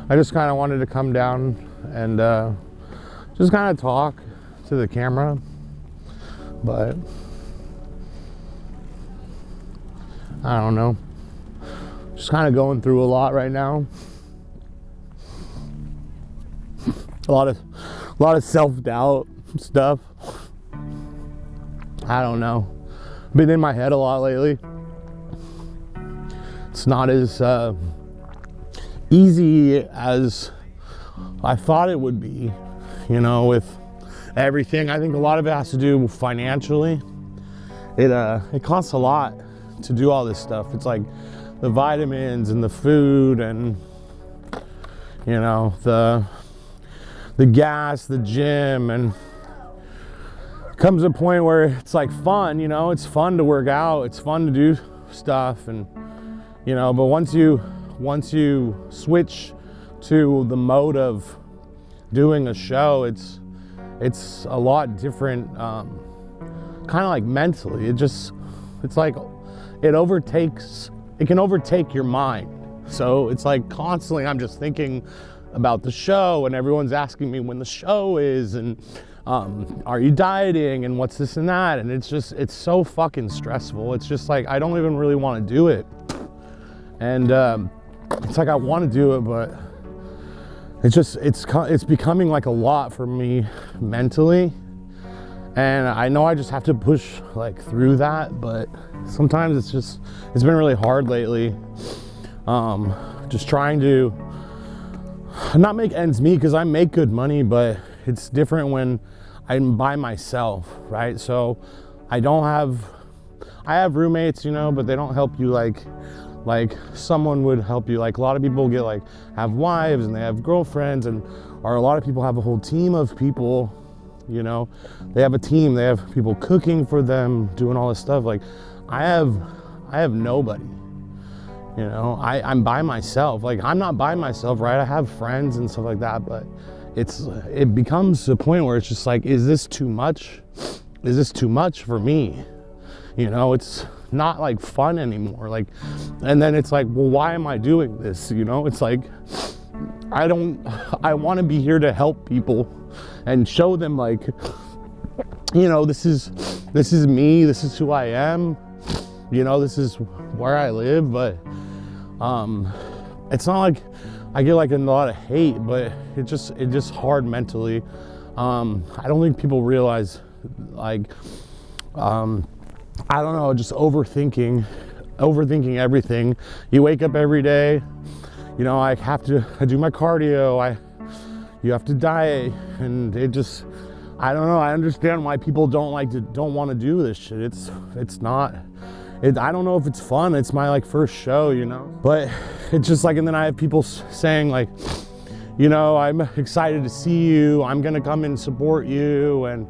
I just kind of wanted to come down and just kind of talk to the camera, but I don't know. Just kind of going through a lot right now. A lot of self-doubt stuff. I don't know. Been in my head a lot lately. It's not as easy as I thought it would be, you know, with everything. I think a lot of it has to do financially. It costs a lot to do all this stuff. It's like the vitamins and the food and, you know, the gas, the gym, and comes a point where it's like fun, you know, it's fun to work out, it's fun to do stuff, and you know, but once you switch to the mode of doing a show, it's a lot different, kind of like mentally. It's like it can overtake your mind. So it's like constantly I'm just thinking about the show, and everyone's asking me when the show is, and are you dieting, and what's this and that, and it's so fucking stressful. It's just like I don't even really want to do it, and it's like I want to do it, but it's becoming like a lot for me mentally, and I know I just have to push like through that, but sometimes it's been really hard lately, just trying to not make ends meet, because I make good money, but it's different when I'm by myself, right? So I have roommates, you know, but they don't help you like someone would help you. Like a lot of people have wives and they have girlfriends, or a lot of people have a whole team of people, you know, they have a team, they have people cooking for them, doing all this stuff. Like I have nobody. You know, I'm by myself. Like I'm not by myself, right? I have friends and stuff like that, but it becomes a point where it's just like, is this too much? Is this too much for me? You know, it's not like fun anymore. Like, and then it's like, well, why am I doing this? You know, it's like, I want to be here to help people and show them, like, you know, this is me, this is who I am, you know, this is where I live, but it's not like I get like a lot of hate, but it's just hard mentally. I don't think people realize, like, I don't know, just overthinking everything. You wake up every day, you know, I do my cardio, you have to diet, and I don't know, I understand why people don't want to do this shit. It's not, I don't know if it's fun. It's my like first show, you know, but it's just like, and then I have people saying like, you know, I'm excited to see you, I'm gonna come and support you. And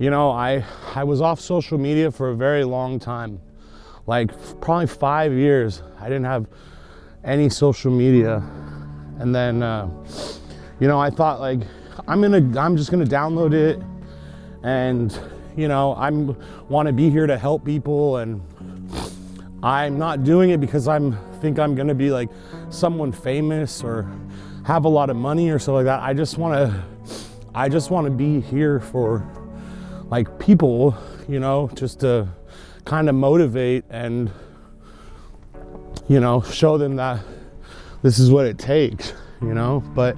you know, I was off social media for a very long time, like probably 5 years. I didn't have any social media, and then you know, I thought like I'm just gonna download it, and you know, I want to be here to help people, and I'm not doing it because I think I'm gonna be like someone famous or have a lot of money or something like that. I just want to be here for like people, you know, just to kind of motivate and, you know, show them that this is what it takes, you know. But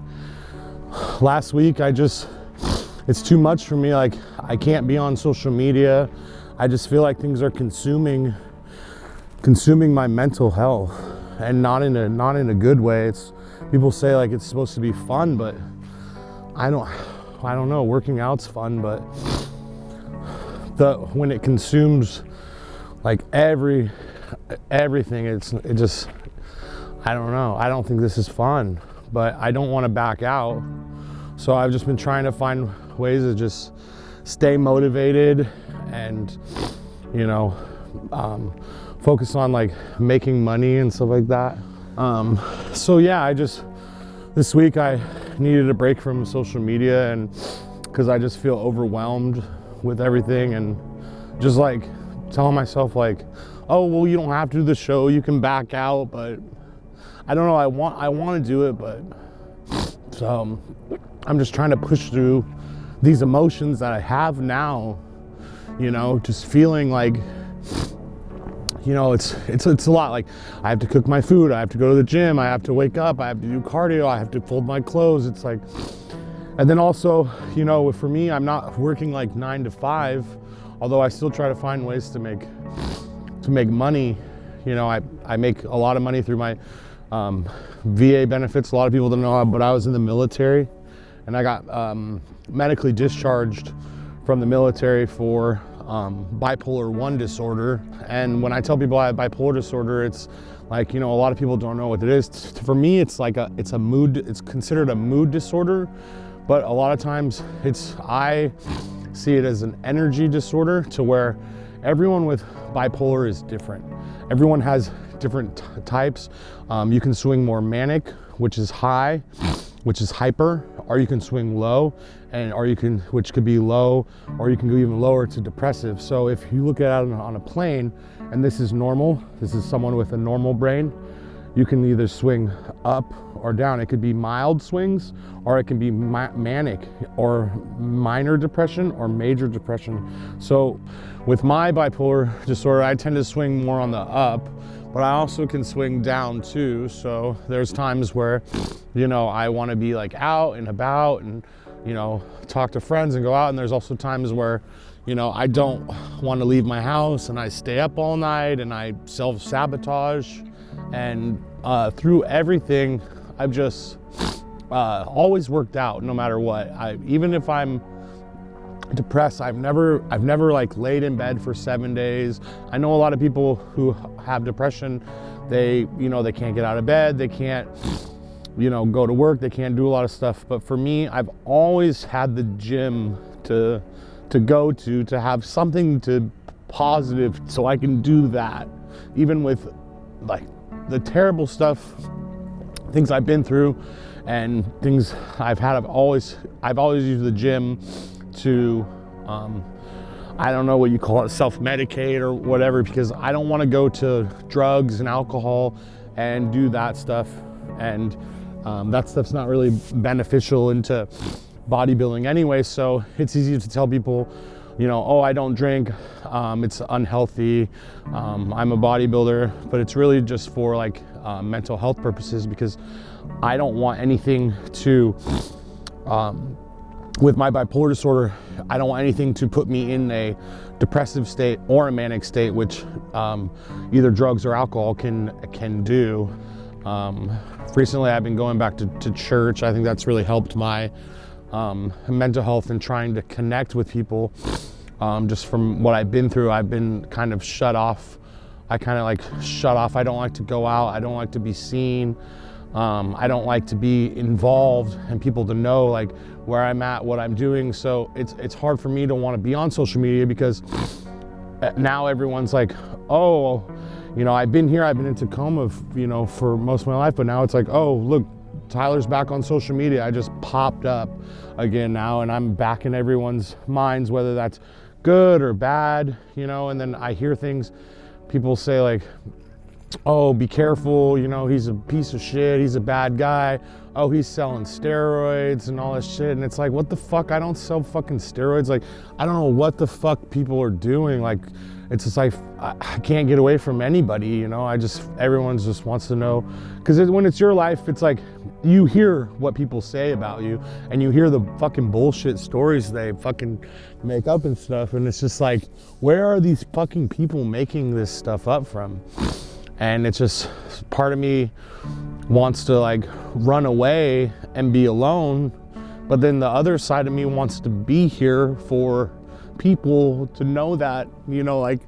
last week it's too much for me. Like I can't be on social media. I just feel like things are consuming my mental health, and not in a good way. People say like it's supposed to be fun, but I don't know. Working out's fun, but when it consumes like everything, it just, I don't know. I don't think this is fun, but I don't want to back out. So I've just been trying to find ways to just stay motivated and, you know, focus on like making money and stuff like that. So yeah, this week I needed a break from social media, and because I just feel overwhelmed with everything, and just like telling myself like, oh, well, you don't have to do the show, you can back out. But I don't know, I want to do it, but So I'm just trying to push through these emotions that I have now, you know, just feeling like, you know, it's a lot. Like, I have to cook my food, I have to go to the gym, I have to wake up, I have to do cardio, I have to fold my clothes. It's like, and then also, you know, for me, I'm not working like 9 to 5, although I still try to find ways to make money. You know, I make a lot of money through my VA benefits. A lot of people don't know, but I was in the military, and I got medically discharged from the military for bipolar 1 disorder. And when I tell people I have bipolar disorder, it's like, you know, a lot of people don't know what it is. For me, it's like it's considered a mood disorder, but a lot of times I see it as an energy disorder, to where everyone with bipolar is different. Everyone has different types. You can swing more manic, which is high, which is hyper, or you can swing low, which could be low, or you can go even lower to depressive. So if you look at it on a plane, and this is normal, this is someone with a normal brain, you can either swing up or down. It could be mild swings, or it can be manic, or minor depression, or major depression. So with my bipolar disorder, I tend to swing more on the up, but I also can swing down too. So there's times where, you know, I want to be like out and about and, you know, talk to friends and go out. And there's also times where, you know, I don't want to leave my house and I stay up all night and I self-sabotage. And through everything, I've just always worked out no matter what. Even if I'm depressed, I've never like laid in bed for 7 days. I know a lot of people who have depression, they can't get out of bed, they can't, you know, go to work, they can't do a lot of stuff. But for me, I've always had the gym to go to have something to positive, so I can do that, even with like the terrible stuff, things I've been through and things I've had. I've always used the gym to I don't know what you call it, self-medicate or whatever, because I don't want to go to drugs and alcohol and do that stuff. And that stuff's not really beneficial into bodybuilding anyway. So it's easy to tell people, you know, oh, I don't drink, it's unhealthy, I'm a bodybuilder, but it's really just for like mental health purposes, because I don't want anything to, with my bipolar disorder, I don't want anything to put me in a depressive state or a manic state, which either drugs or alcohol can do. Recently, I've been going back to church. I think that's really helped my mental health and trying to connect with people. Just from what I've been through, I've been kind of shut off. I don't like to go out. I don't like to be seen. I don't like to be involved and people to know like where I'm at, what I'm doing. So it's hard for me to want to be on social media, because now everyone's like, oh, you know, I've been in Tacoma, you know, for most of my life, but now it's like, oh, look, Tyler's back on social media. I just popped up again now, and I'm back in everyone's minds, whether that's good or bad, you know. And then I hear things, people say like, oh, be careful, you know, he's a piece of shit, he's a bad guy, oh, he's selling steroids and all this shit. And it's like, what the fuck? I don't sell fucking steroids. Like, I don't know what the fuck people are doing. Like, it's just like, I can't get away from anybody, you know. Everyone just wants to know, because when it's your life, it's like, you hear what people say about you, and you hear the fucking bullshit stories they fucking make up and stuff, and it's just like, where are these fucking people making this stuff up from? And it's just, part of me wants to like run away and be alone, but then the other side of me wants to be here for people to know that, you know, like,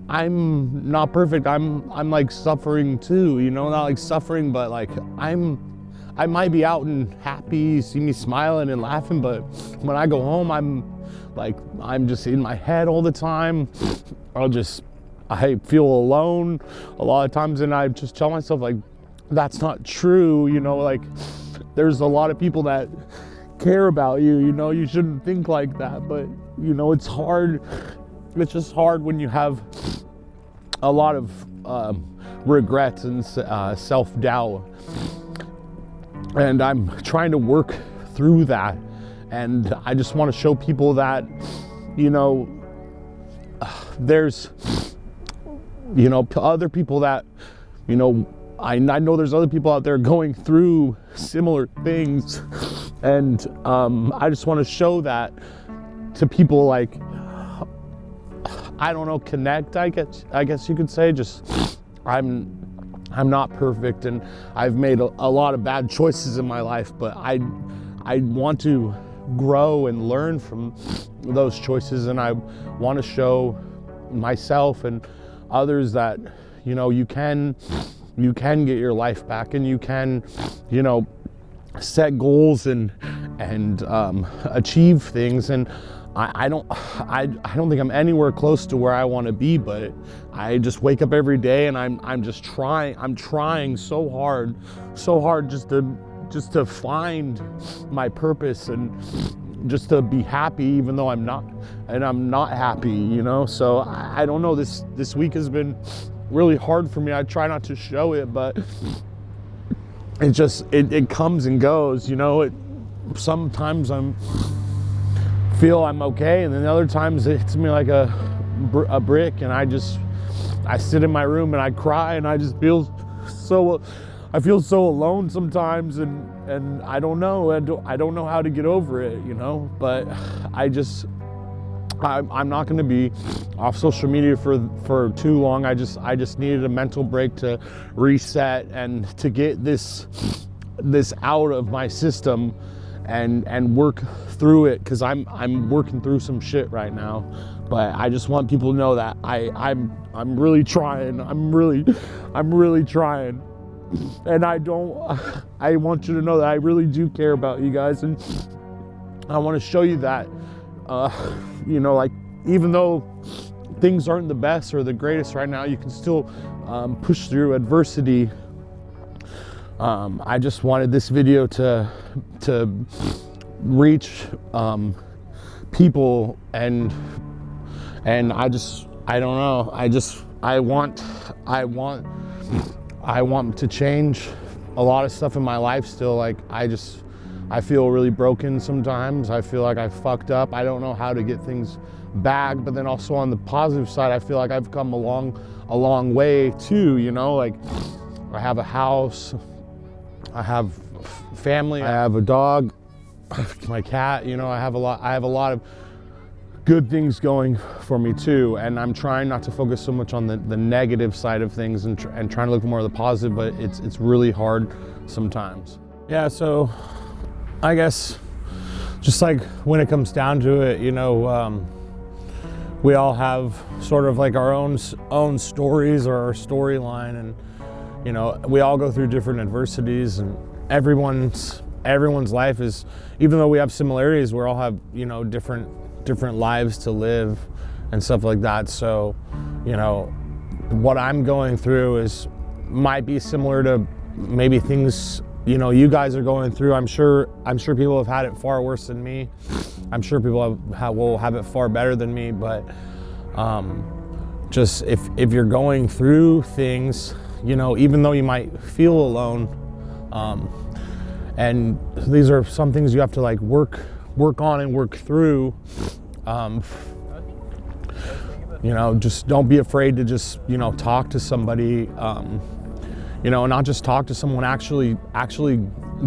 I'm not perfect. I'm like suffering too, you know, not like suffering, but like I might be out and happy, you see me smiling and laughing, but when I go home, I'm just in my head all the time. I feel alone a lot of times, and I just tell myself like, that's not true, you know, like, there's a lot of people that care about you, you know, you shouldn't think like that. But, you know, it's hard. It's just hard when you have a lot of regrets and self-doubt. And I'm trying to work through that. And I just want to show people that, you know, there's, you know, other people that, you know, I know there's other people out there going through similar things. And I just want to show that to people, like, I don't know, connect, I guess you could say. Just, I'm not perfect, and I've made a lot of bad choices in my life, but I want to grow and learn from those choices, and I want to show myself and others that, you know, you can get your life back, and you can, you know, set goals and achieve things. And I don't think I'm anywhere close to where I want to be, but I just wake up every day and I'm trying so hard just to find my purpose and just to be happy, even though I'm not happy, you know. So I don't know, this week has been really hard for me. I try not to show it, but it just it comes and goes, you know. Sometimes feel I'm okay, and then other times it hits me like a brick, and I sit in my room and I cry, and I just feel so alone sometimes, and I don't know how to get over it, you know. But I'm not going to be off social media for too long. I just needed a mental break to reset and to get this out of my system and work through it, because I'm working through some shit right now. But I just want people to know that I'm really trying. I'm really trying. And I want you to know that I really do care about you guys, and I want to show you that, you know, like, even though things aren't the best or the greatest right now, you can still push through adversity. I just wanted this video to reach people, and I don't know. I want to change a lot of stuff in my life still. Like, I feel really broken sometimes. I feel like I fucked up. I don't know how to get things back. But then also on the positive side, I feel like I've come a long way too, you know. Like, I have a house, I have family, I have a dog, my cat, you know. I have a lot of good things going for me too, and I'm trying not to focus so much on the negative side of things, and trying to look more at the positive, but it's really hard sometimes. Yeah, so I guess just like when it comes down to it, you know, we all have sort of like our own stories or our storyline, and you know, we all go through different adversities, and everyone's life is, even though we have similarities, we all have, you know, different lives to live and stuff like that. So, you know, what I'm going through might be similar to maybe things, you know, you guys are going through. I'm sure people have had it far worse than me. I'm sure people will have it far better than me. But just if you're going through things, you know, even though you might feel alone, and these are some things you have to like work on and work through. You know, just don't be afraid to just, you know, talk to somebody, you know, not just talk to someone, actually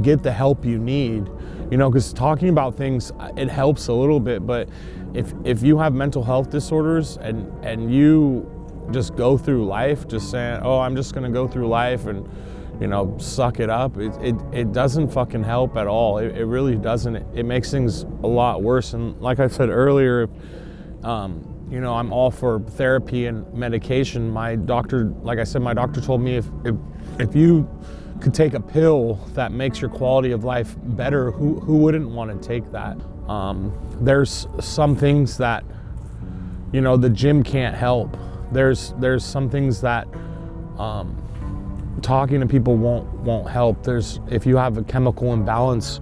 get the help you need, you know, because talking about things, it helps a little bit. But if you have mental health disorders and you just go through life just saying, oh, I'm just gonna go through life and, you know, suck it up, it doesn't fucking help at all. It really doesn't. It makes things a lot worse. And like I said earlier, you know, I'm all for therapy and medication. My doctor, like I said, my doctor told me if you could take a pill that makes your quality of life better, who wouldn't want to take that? There's some things that, you know, the gym can't help. There's some things that talking to people won't help. If you have a chemical imbalance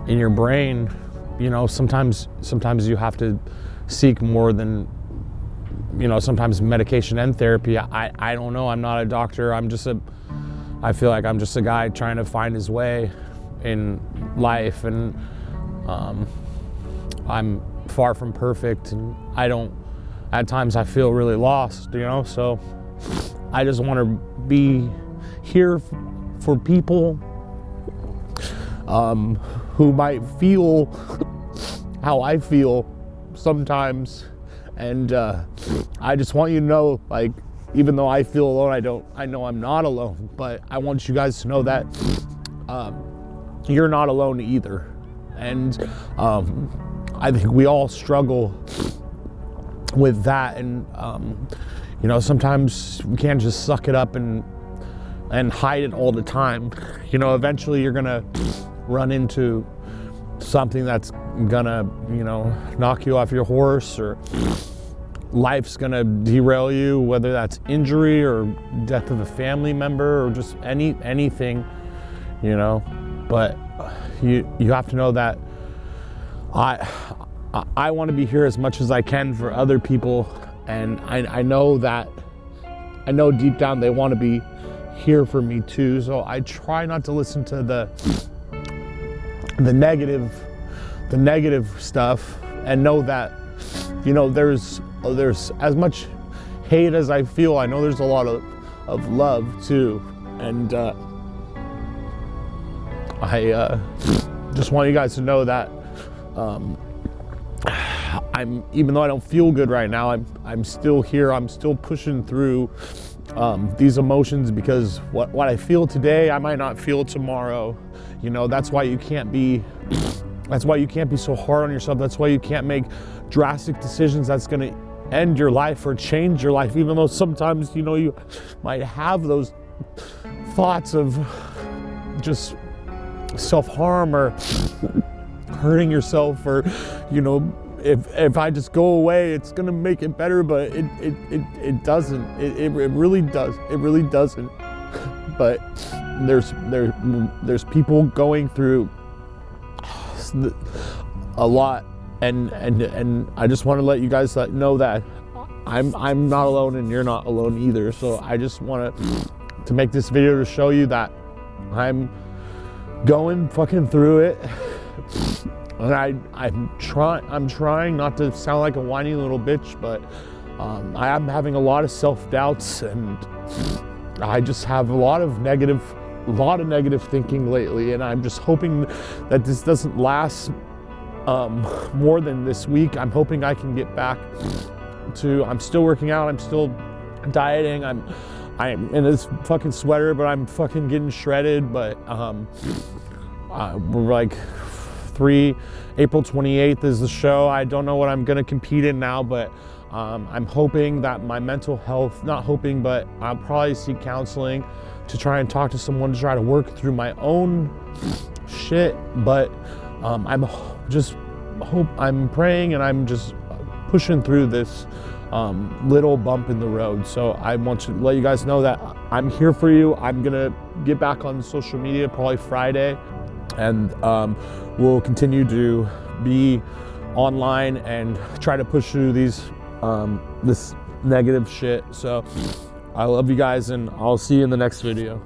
in your brain, you know, sometimes you have to seek more than, you know, sometimes medication and therapy. I don't know. I'm not a doctor. I feel like I'm just a guy trying to find his way. in life, and I'm far from perfect, and at times I feel really lost, you know, so I just want to be here for people who might feel how I feel sometimes, and I just want you to know, like, even though I feel alone, I know I'm not alone, but I want you guys to know that you're not alone either. And I think we all struggle with that, and you know, sometimes we can't just suck it up and hide it all the time. You know, eventually you're gonna run into something that's gonna, you know, knock you off your horse, or life's gonna derail you, whether that's injury or death of a family member or just anything, you know. But you have to know that I want to be here as much as I can for other people, and I know deep down they want to be here for me too. So I try not to listen to the negative stuff, and know that, you know, there's as much hate as I feel, I know there's a lot of love too. And I just want you guys to know that even though I don't feel good right now, I'm still here. I'm still pushing through these emotions, because what I feel today, I might not feel tomorrow. You know, that's why you can't be so hard on yourself. That's why you can't make drastic decisions that's gonna end your life or change your life, even though sometimes, you know, you might have those thoughts of just self-harm or hurting yourself, or, you know, if I just go away, it's gonna make it better, but it doesn't. It really doesn't. But there's people going through a lot, and I just want to let you guys know that I'm not alone, and you're not alone either. So I just want to make this video to show you that I'm going fucking through it. And I'm trying not to sound like a whiny little bitch, but I am having a lot of self-doubts, and I just have a lot of negative thinking lately, and I'm just hoping that this doesn't last more than this week. I'm hoping I can get back to, I'm still working out, I'm still dieting, I'm in this fucking sweater, but I'm fucking getting shredded. But we're like April 28th is the show. I don't know what I'm gonna compete in now, but I'm hoping that my mental health, not hoping, but I'll probably seek counseling to try and talk to someone to try to work through my own shit. But I'm praying, and I'm just pushing through this little bump in the road. So I want to let you guys know that I'm here for you. I'm gonna get back on social media probably Friday, and we'll continue to be online and try to push through these this negative shit. So I love you guys, and I'll see you in the next video.